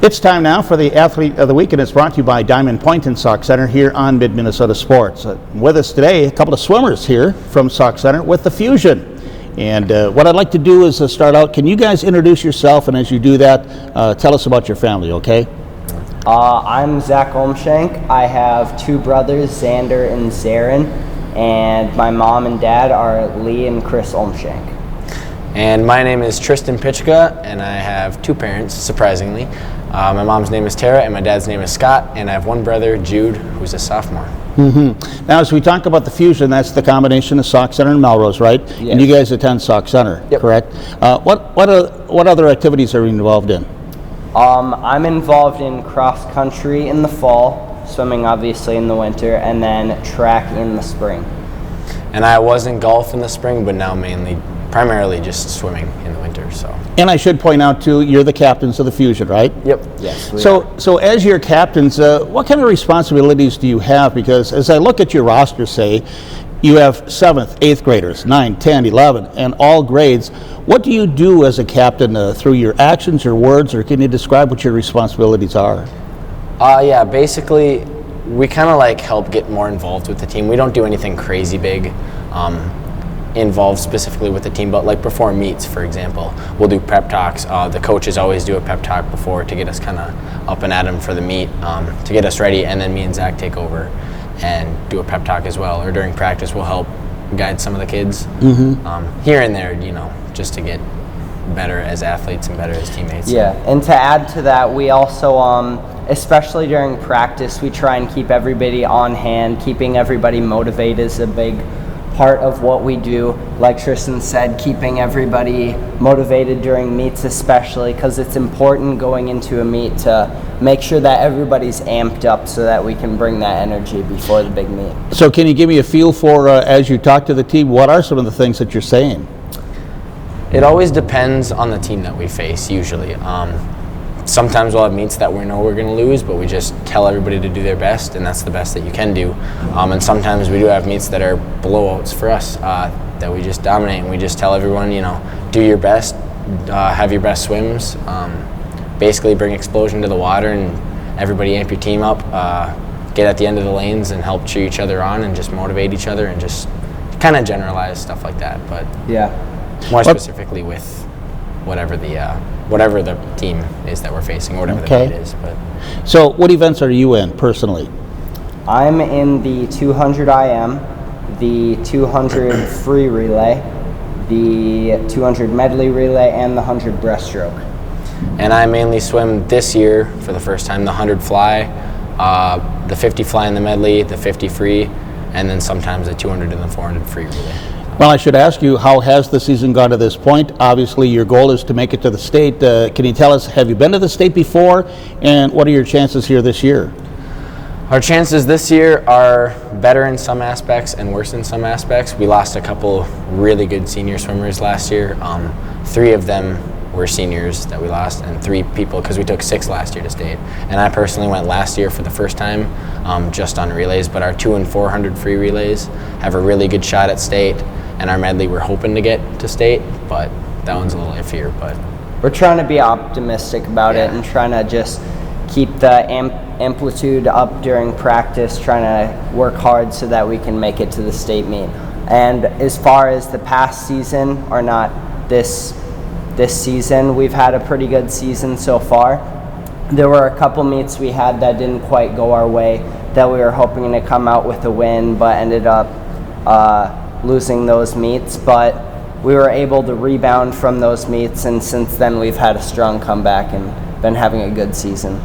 It's time now for the Athlete of the Week, and it's brought to you by Diamond Point and Sauk Centre here on Mid-Minnesota Sports. With us today, a couple of swimmers here from Sauk Centre with the Fusion. And what I'd like to do is start out, can you guys introduce yourself, and as you do that, tell us about your family, okay? I'm Zach Olmshank. I have two brothers, Xander and Zarin, and my mom and dad are Lee and Chris Olmshank. And my name is Tristan Pitchka, and I have two parents, surprisingly. My mom's name is Tara, and my dad's name is Scott, and I have one brother, Jude, who's a sophomore. Mm-hmm. Now, as we talk about the Fusion, that's the combination of Sauk Centre and Melrose, right? Yes. And you guys attend Sauk Centre, yep. Correct? What other activities are you involved in? I'm involved in cross country in the fall, swimming obviously in the winter, and then track in the spring. And I was in golf in the spring, but now primarily just swimming in the winter. And I should point out too, you're the captains of the Fusion, right? Yep. Yes. So as your captains, what kind of responsibilities do you have? Because as I look at your roster, say, you have 7th, 8th graders, 9, 10, 11, and all grades. What do you do as a captain through your actions, your words, or can you describe what your responsibilities are? Yeah, basically, we kind of help get more involved with the team. We don't do anything crazy big involved specifically with the team, but before meets, for example, we'll do prep talks. The coaches always do a pep talk before to get us kind of up and at 'em for the meet, to get us ready, and then me and Zach take over and do a pep talk as well. Or during practice, we'll help guide some of the kids here and there, just to get better as athletes and better as teammates. Yeah, and to add to that, we also, especially during practice, we try and keep everybody on hand. Keeping everybody motivated is a big part of what we do. Like Tristan said, keeping everybody motivated during meets, especially because it's important going into a meet to make sure that everybody's amped up so that we can bring that energy before the big meet. So can you give me a feel for, as you talk to the team, what are some of the things that you're saying? It always depends on the team that we face, usually. Sometimes we'll have meets that we know we're going to lose, but we just tell everybody to do their best, and that's the best that you can do. And sometimes we do have meets that are blowouts for us, that we just dominate, and we just tell everyone, do your best, have your best swims, basically bring explosion to the water, and everybody amp your team up, get at the end of the lanes and help cheer each other on and just motivate each other and just kind of generalize stuff like that. But yeah, more specifically with whatever the team is that we're facing, or whatever the meet is. But so what events are you in personally? I'm in the 200 IM, the 200 free relay, the 200 medley relay, and the 100 breaststroke. And I mainly swim this year for the first time the 100 fly, the 50 fly in the medley, the 50 free, and then sometimes the 200 and the 400 free relay. Well, I should ask you, how has the season gone to this point? Obviously, your goal is to make it to the state. Can you tell us, have you been to the state before, and what are your chances here this year? Our chances this year are better in some aspects and worse in some aspects. We lost a couple really good senior swimmers last year. 3 of them were seniors that we lost, and 3 people, because we took 6 last year to state. And I personally went last year for the first time just on relays, but our 200 and 400 free relays have a really good shot at state. And our medley we're hoping to get to state, but that one's a little iffier. But we're trying to be optimistic about it and trying to just keep the amplitude up during practice, trying to work hard so that we can make it to the state meet. And as far as the past season, or not this season, we've had a pretty good season so far. There were a couple meets we had that didn't quite go our way, that we were hoping to come out with a win, but ended up losing those meets, but we were able to rebound from those meets, and since then we've had a strong comeback and been having a good season.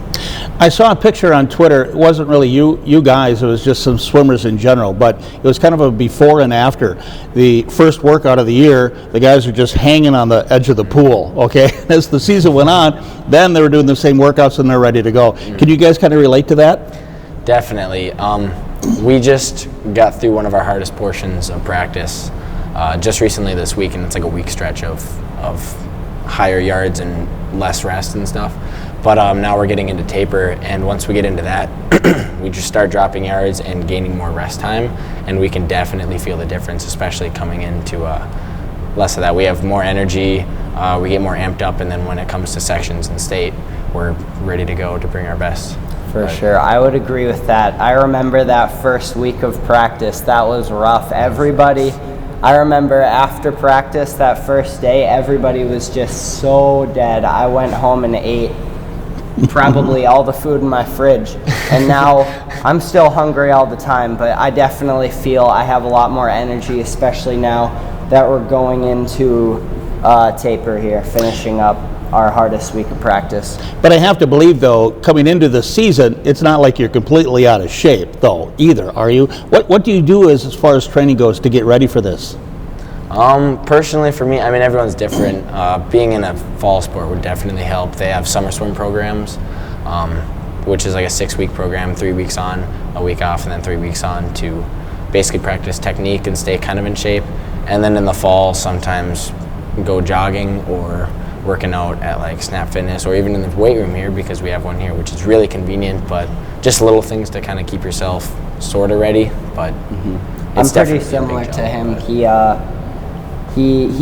I saw a picture on Twitter. It wasn't really you guys, it was just some swimmers in general, but it was kind of a before and after. The first workout of the year, the guys were just hanging on the edge of the pool, okay? As the season went on, then they were doing the same workouts and they're ready to go. Can you guys kind of relate to that? Definitely. We just got through one of our hardest portions of practice just recently this week, and it's a week stretch of higher yards and less rest and stuff. But now we're getting into taper, and once we get into that, we just start dropping yards and gaining more rest time, and we can definitely feel the difference, especially coming into less of that. We have more energy, we get more amped up, and then when it comes to sections and state, we're ready to go to bring our best. For sure. I would agree with that. I remember that first week of practice. That was rough. I remember after practice that first day, everybody was just so dead. I went home and ate probably all the food in my fridge. And now I'm still hungry all the time, but I definitely feel I have a lot more energy, especially now that we're going into taper here, finishing up our hardest week of practice. But I have to believe, though, coming into the season, it's not like you're completely out of shape, though, either, are you? What do you do as far as training goes to get ready for this? Personally, for me, I mean, everyone's different. Being in a fall sport would definitely help. They have summer swim programs, which is like a 6-week program, 3 weeks on, a week off, and then 3 weeks on to basically practice technique and stay kind of in shape. And then in the fall, sometimes go jogging or working out at like Snap Fitness, or even in the weight room here, because we have one here, which is really convenient, but just little things to kind of keep yourself sort of ready. But I'm pretty similar to him. He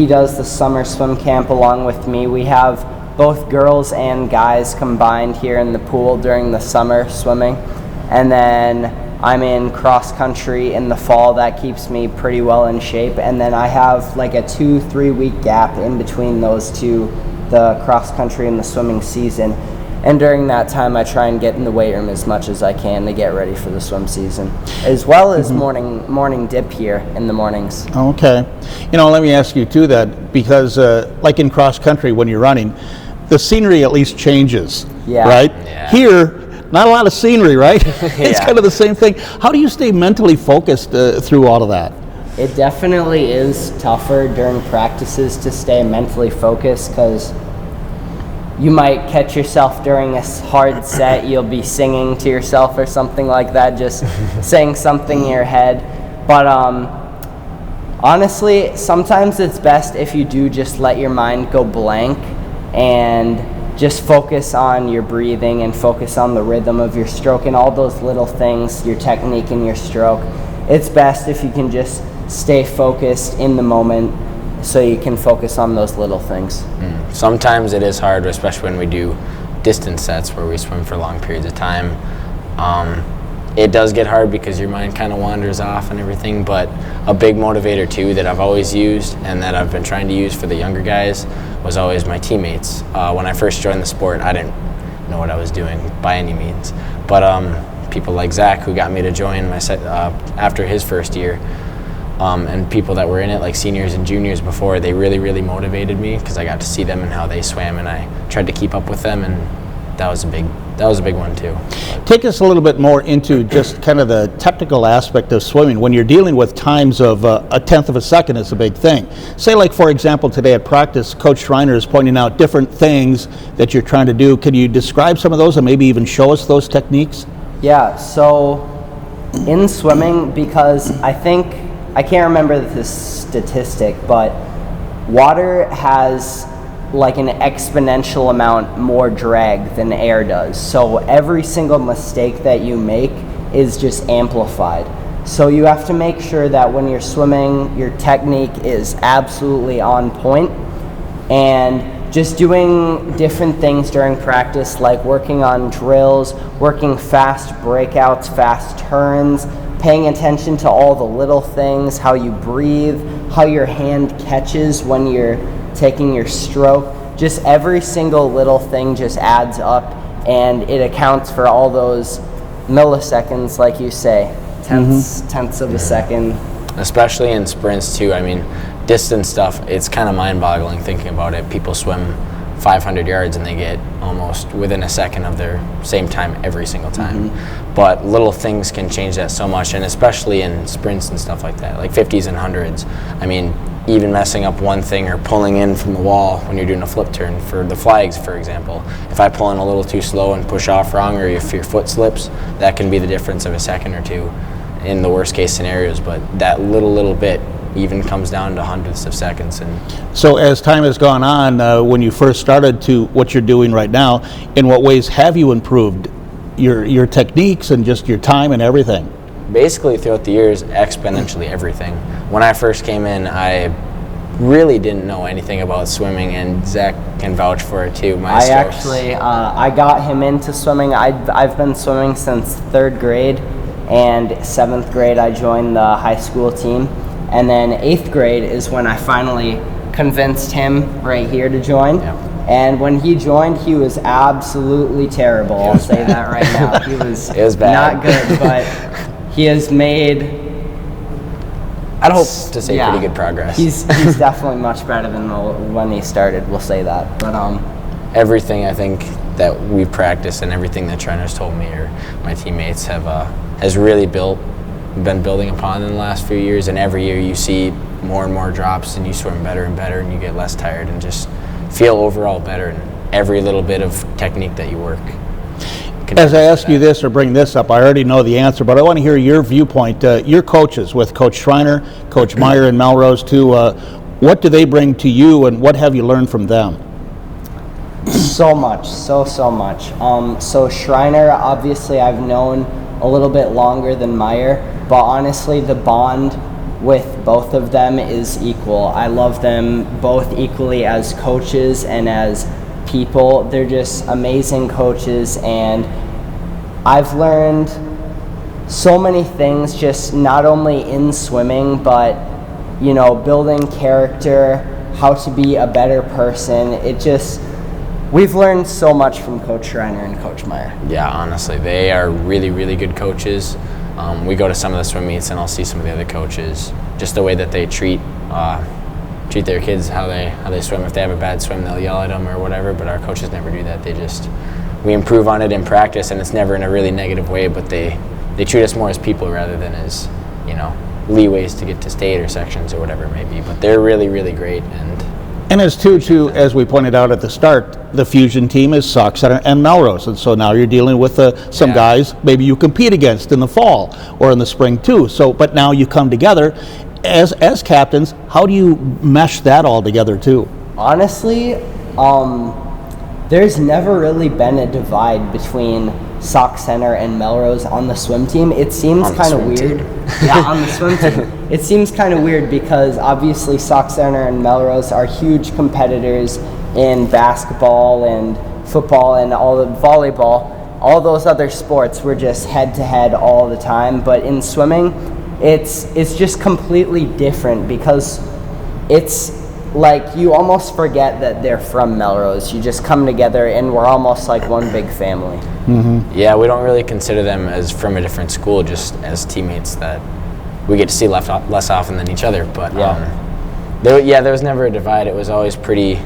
does the summer swim camp along with me. We have both girls and guys combined here in the pool during the summer swimming, and then I'm in cross country in the fall. That keeps me pretty well in shape, and then I have like a 2-3 week gap in between those two, the cross country and the swimming season. And during that time, I try and get in the weight room as much as I can to get ready for the swim season, as well as morning dip here in the mornings. Okay. Let me ask you too that, because like in cross country when you're running, the scenery at least changes, right? Yeah. Here, not a lot of scenery, right? It's kind of the same thing. How do you stay mentally focused through all of that? It definitely is tougher during practices to stay mentally focused, because you might catch yourself during a hard set, you'll be singing to yourself or something like that, just saying something in your head. But honestly, sometimes it's best if you do just let your mind go blank and just focus on your breathing and focus on the rhythm of your stroke and all those little things, your technique and your stroke. It's best if you can just stay focused in the moment so you can focus on those little things. Sometimes it is hard, especially when we do distance sets where we swim for long periods of time. It does get hard because your mind kind of wanders off and everything, but a big motivator too that I've always used and that I've been trying to use for the younger guys was always my teammates. When I first joined the sport, I didn't know what I was doing by any means, but people like Zach, who got me to join my set after his first year, and people that were in it, like seniors and juniors before, they really, really motivated me because I got to see them and how they swam, and I tried to keep up with them, and that was a big one too. Take us a little bit more into just kind of the technical aspect of swimming. When you're dealing with times of a tenth of a second, it's a big thing. Say, like, for example, today at practice, Coach Schreiner is pointing out different things that you're trying to do. Can you describe some of those and maybe even show us those techniques? Yeah, so in swimming, because I can't remember this statistic, but water has like an exponential amount more drag than air does. So every single mistake that you make is just amplified. So you have to make sure that when you're swimming, your technique is absolutely on point, and just doing different things during practice, like working on drills, working fast breakouts, fast turns, paying attention to all the little things, how you breathe, how your hand catches when you're taking your stroke. Just every single little thing just adds up, and it accounts for all those milliseconds, like you say, tenths of a second. Especially in sprints too. I mean, distance stuff, it's kind of mind-boggling thinking about it. People swim 500 yards and they get almost within a second of their same time every single time. But little things can change that so much, and especially in sprints and stuff like that, like 50s and 100s. I mean, even messing up one thing or pulling in from the wall when you're doing a flip turn for the flags, for example. If I pull in a little too slow and push off wrong, or if your foot slips, that can be the difference of a second or two in the worst case scenarios. But that little bit even comes down to hundredths of seconds. And so as time has gone on, when you first started to what you're doing right now, in what ways have you improved your techniques and just your time and everything? Basically throughout the years, exponentially everything. When I first came in, I really didn't know anything about swimming, and Zach can vouch for it too. I got him into swimming. I've been swimming since 3rd grade, and 7th grade I joined the high school team, and then 8th grade is when I finally convinced him right here to join. Yep. And when he joined, he was absolutely terrible. I'll say that right now. He was, it was bad. Not good, but he has made, I'd hope to say, pretty good progress. He's definitely much better than when he started. We'll say that. But everything I think that we've practiced and everything that trainers told me or my teammates has really been building upon in the last few years. And every year you see more and more drops, and you swim better and better, and you get less tired, and just feel overall better in every little bit of technique that you work. As I ask you this or bring this up, I already know the answer, but I want to hear your viewpoint. Your coaches, with Coach Schreiner, Coach Meyer, and Melrose too, what do they bring to you, and what have you learned from them? So much, so much. So Schreiner, obviously I've known a little bit longer than Meyer, but honestly the bond with both of them is equal. I love them both equally as coaches and as people. They're just amazing coaches, and I've learned so many things, just not only in swimming, but building character, how to be a better person. We've learned so much from Coach Schreiner and Coach Meyer. Yeah, honestly, they are really, really good coaches. We go to some of the swim meets, and I'll see some of the other coaches, just the way that they treat their kids, how they swim. If they have a bad swim, they'll yell at them or whatever, but our coaches never do that. We improve on it in practice, and it's never in a really negative way, but they treat us more as people rather than as, leeways to get to state or sections or whatever it may be. But they're really, really great. And as as we pointed out at the start, the Fusion team is Sauk Center and Melrose, and so now you're dealing with some guys maybe you compete against in the fall or in the spring too. So, but now you come together as captains. How do you mesh that all together too? Honestly, there's never really been a divide between Sauk Center and Melrose on the swim team. It seems kind of weird. Yeah, on the swim team. It seems kind of weird because obviously Sauk Center and Melrose are huge competitors in basketball and football and all the volleyball. All those other sports were just head to head all the time. But in swimming, it's just completely different because it's like you almost forget that they're from Melrose. You just come together and we're almost like one big family. Mm-hmm. Yeah, we don't really consider them as from a different school, just as teammates that we get to see less often than each other. But there was never a divide. It was always pretty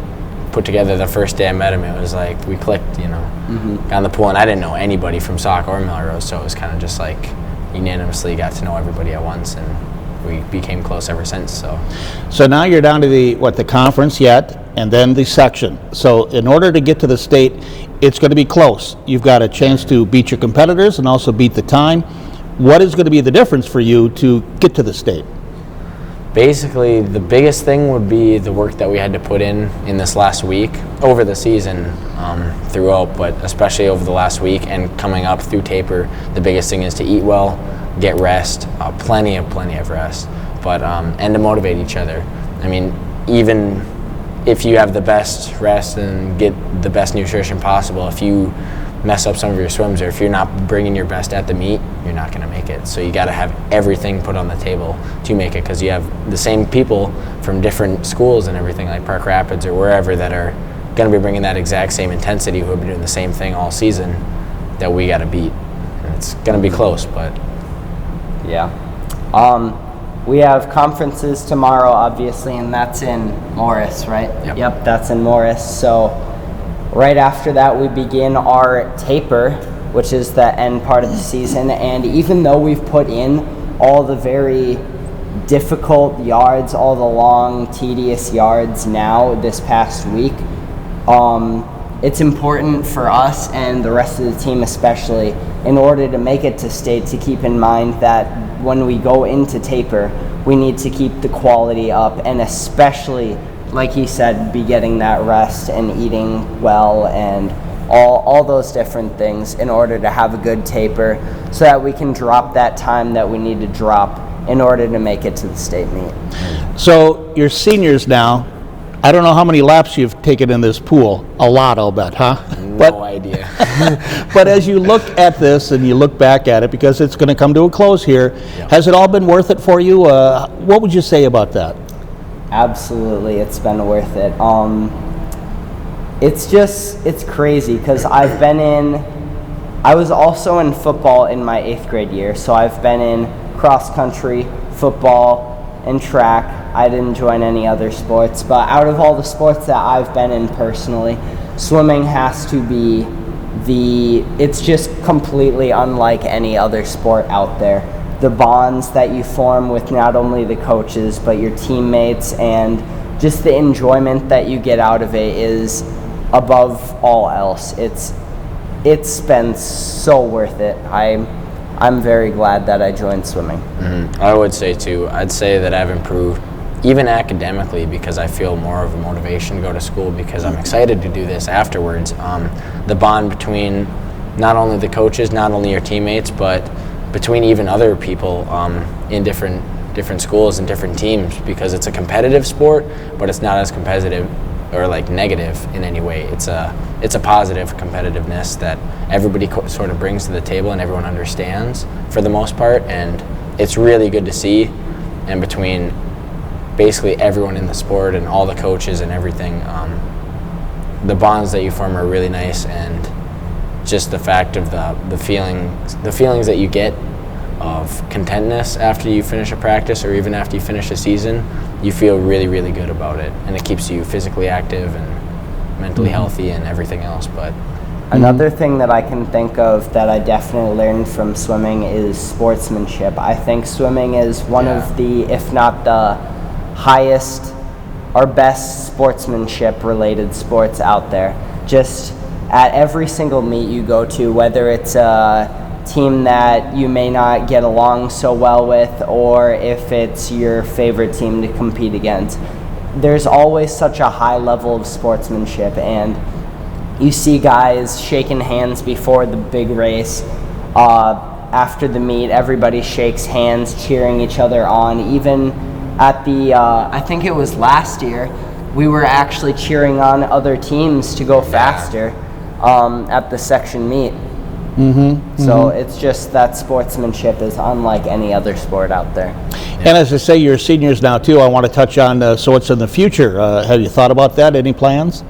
put together. The first day I met him, it was like we clicked, got in the pool, and I didn't know anybody from Sauk or Melrose, so it was kind of just like unanimously got to know everybody at once, and we became close ever since. So now you're down to the conference yet, and then the section. So in order to get to the state, it's going to be close. You've got a chance to beat your competitors and also beat the time. What is going to be the difference for you to get to the state? Basically, the biggest thing would be the work that we had to put in this last week, over the season throughout, but especially over the last week and coming up through taper. The biggest thing is to eat well, get rest, plenty of rest, but and to motivate each other. I mean, even if you have the best rest and get the best nutrition possible, if you mess up some of your swims or if you're not bringing your best at the meet, you're not going to make it. So you got to have everything put on the table to make it, because you have the same people from different schools and everything, like Park Rapids or wherever, that are going to be bringing that exact same intensity, who have been doing the same thing all season, that we got to beat. And it's going to be close, but yeah. We have conferences tomorrow, obviously, and that's in Morris, right? Yep, that's in Morris. So right after that, we begin our taper, which is the end part of the season. And even though we've put in all the very difficult yards, all the long, tedious yards now this past week, it's important for us and the rest of the team especially, in order to make it to state, to keep in mind that when we go into taper, we need to keep the quality up, and especially, like he said, be getting that rest and eating well and all those different things in order to have a good taper, so that we can drop that time that we need to drop in order to make it to the state meet. So you're seniors now. I don't know how many laps you've taken in this pool. A lot, I'll bet, huh? No idea. But as you look at this and you look back at it, because it's going to come to a close here, has it all been worth it for you? What would you say about that? Absolutely, it's been worth it. It's crazy because I was also in football in my 8th grade year, so I've been in cross country, football, and track. I didn't join any other sports, but out of all the sports that I've been in personally, swimming has to be it's just completely unlike any other sport out there. The bonds that you form with not only the coaches, but your teammates, and just the enjoyment that you get out of it is above all else. It's been so worth it. I'm very glad that I joined swimming. I would say too. I'd say that I've improved even academically because I feel more of a motivation to go to school because I'm excited to do this afterwards. The bond between not only the coaches, not only your teammates, but between even other people in different schools and different teams, because it's a competitive sport, but it's not as competitive or like negative in any way. It's a positive competitiveness that everybody sort of brings to the table and everyone understands for the most part, and it's really good to see. And between basically everyone in the sport and all the coaches and everything, the bonds that you form are really nice, and just the fact of the feelings that you get of contentness after you finish a practice or even after you finish a season, you feel really, really good about it, and it keeps you physically active and mentally healthy and everything else. But another thing that I can think of that I definitely learned from swimming is sportsmanship. I think swimming is one of the, if not the highest or best sportsmanship related sports out there. Just at every single meet you go to, whether it's a team that you may not get along so well with, or if it's your favorite team to compete against, there's always such a high level of sportsmanship, and you see guys shaking hands before the big race. After the meet, everybody shakes hands, cheering each other on. Even at the, I think it was last year, we were actually cheering on other teams to go faster at the section meet. So it's just that sportsmanship is unlike any other sport out there. And as I say, you're seniors now too. I want to touch on so what's in the future. Have you thought about that? Any plans?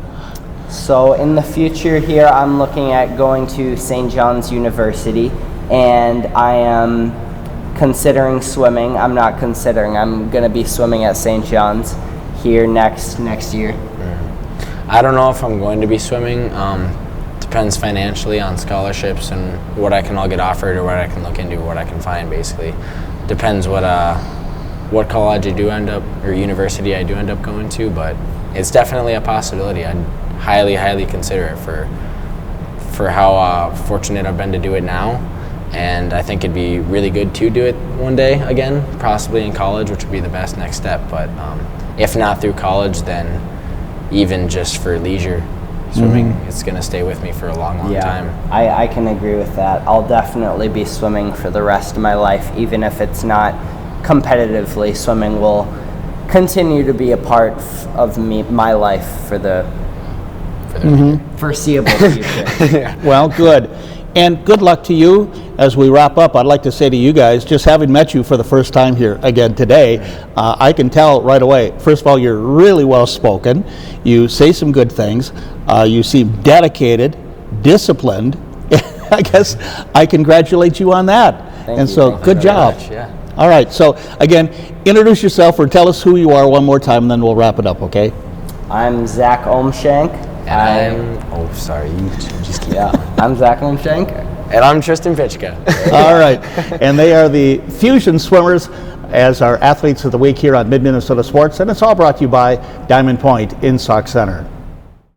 So in the future here, I'm looking at going to St. John's University, and I am considering swimming. I'm not considering. I'm going to be swimming at St. John's here next year. I don't know if I'm going to be swimming. Depends financially on scholarships and what I can all get offered, or what I can look into, what I can find. Basically, depends what college I do end up, or university I do end up going to. But it's definitely a possibility. I'd highly consider it for how fortunate I've been to do it now, and I think it'd be really good to do it one day again, possibly in college, which would be the best next step. But if not through college, then even just for leisure swimming, it's going to stay with me for a long time. I can agree with that. I'll definitely be swimming for the rest of my life, even if it's not competitively. Swimming will continue to be a part of my life for the foreseeable future. Well, good. And good luck to you. As we wrap up, I'd like to say to you guys, just having met you for the first time here again today, I can tell right away, first of all, you're really well spoken. You say some good things. You seem dedicated, disciplined. I guess I congratulate you on that. Thank you. So good job. Yeah. All right. So again, introduce yourself or tell us who you are one more time, and then we'll wrap it up, okay? I'm Zach Olmshank. I'm Zach Olmshank. And I'm Tristan Pitchka. All right. And they are the Fusion Swimmers as our Athletes of the Week here on Midminnesota Sports. And it's all brought to you by Diamond Point in Sauk Center.